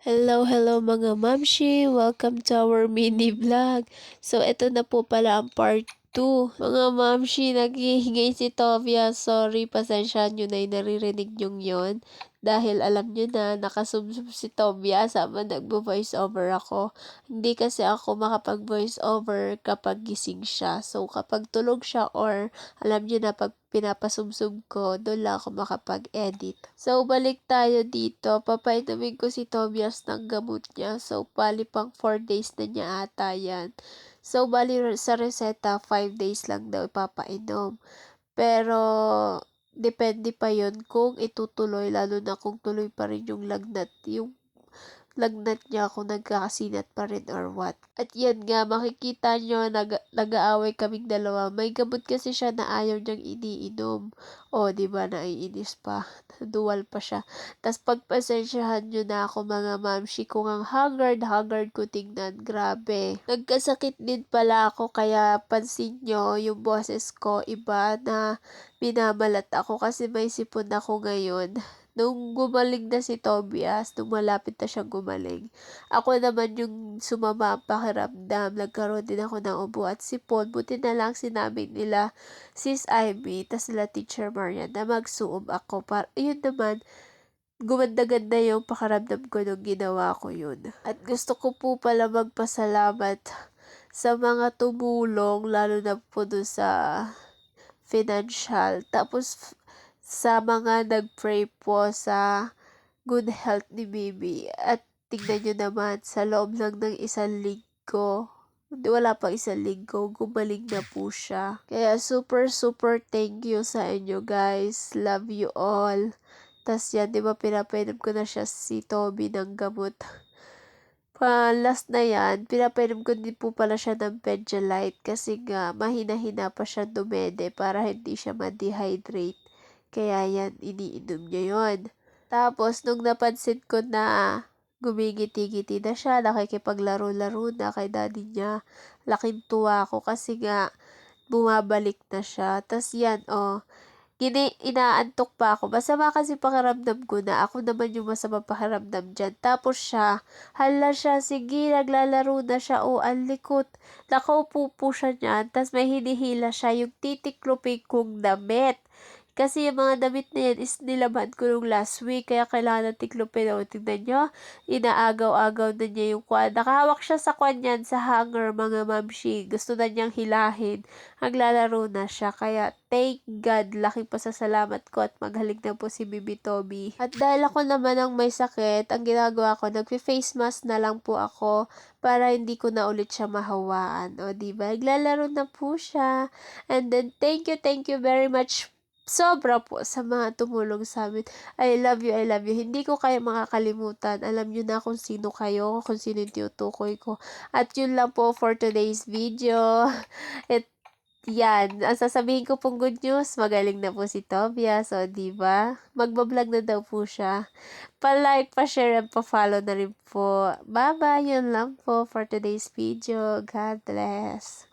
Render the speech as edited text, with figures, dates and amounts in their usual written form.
Hello mga mamshi! Welcome to our mini vlog. So, ito na po pala ang part 2. Mga mamshi, naghihingay si Tovia. Sorry, pasensya nyo na yung naririnig nyo yon. Dahil alam nyo na, nakasubsub si Tovia sama nagbo-voice over ako. Hindi kasi ako makapag-voice over kapag gising siya. So, kapag tulog siya or alam nyo na pag pinapasubsub ko, doon lang ako makapag-edit. So, balik tayo dito. Papainumin ko si Tobias ng gamot niya. So, bali pang 4 days na niya ata yan. So, bali sa reseta, 5 days lang daw ipapainom. Pero, depende pa yon kung itutuloy, lalo na kung tuloy pa rin yung lagnat niya kung nagkakasinat pa rin or what. At yan nga, makikita nyo, nag-aaway kaming dalawa. May gamot kasi siya na ayaw niyang iniinom. O, diba, naiinis pa. Dual pa siya. Tapos pagpasensyahan nyo na ako mga mamshi, kung ang haggard ko tingnan, grabe. Nagkasakit din pala ako, kaya pansin nyo, yung boses ko, iba na minamalat ako kasi may sipon ako ngayon. Nung gumaling na si Tobias, nung malapit na siyang gumaling, ako naman yung sumama ang pakiramdam. Nagkaroon din ako ng ubo at sipon. Buti na lang sinabi nila Sis Ivy, tas nila Teacher Maria na magsuom ako. Yun naman, gumanda-ganda yung pakiramdam ko nung ginawa ko yun. At gusto ko po pala magpasalamat sa mga tumulong, lalo na po dun sa financial. Tapos, sa mga nag-pray po sa good health ni Bibi. At tignan nyo naman, sa loob lang ng 1 linggo, wala pang 1 linggo, gumaling na po siya. Kaya super thank you sa inyo guys. Love you all. Tas yan, di ba pinapainom ko na siya si Toby ng gamot. Last na yan, pinapainom ko din po pala siya ng Pedialyte kasi nga mahina-hina pa siya dumede para hindi siya ma-dehydrate. Kaya yan, iniinom niya yon. Tapos, nung napansin ko na gumigiti-giti na siya, nakikipaglaro-laro na kay daddy niya, laking tuwa ko kasi nga bumabalik na siya. Tapos yan, inaantok pa ako. Masama kasi pakiramdam ko na ako naman yung masama pakiramdam dyan. Tapos siya, hala siya, sige, naglalaro na siya. Ang likot. Nakaupo po siya niyan. Tapos may hinihila siya yung titiklopin kong damit. Kasi yung mga damit na yan is nilaban ko nung last week. Kaya kailangan ng tiklopin. Tignan nyo, inaagaw-agaw na niya yung kwan. Nakahawak siya sa kwan yan, sa hanger, mga mamshi. Gusto na niyang hilahin. Naglalaro na siya. Kaya thank God, laking pasasalamat ko at magaling na po si Bibi Toby. At dahil ako naman ang may sakit, ang ginagawa ko, nagpi-face mask na lang po ako para hindi ko na ulit siya mahawaan. O diba? Naglalaro na po siya. And then, thank you very much sobra po sa mga tumulong sa amin. I love you. Hindi ko kayo makakalimutan. Alam nyo na kung sino kayo, kung sino yung tinutukoy ko. At yun lang po for today's video. Yan, ang sasabihin ko pong good news, magaling na po si Tobias, so diba? Magbablog na daw po siya. Pa-like, pa-share, and pa-follow na rin po. Bye-bye, yun lang po for today's video. God bless.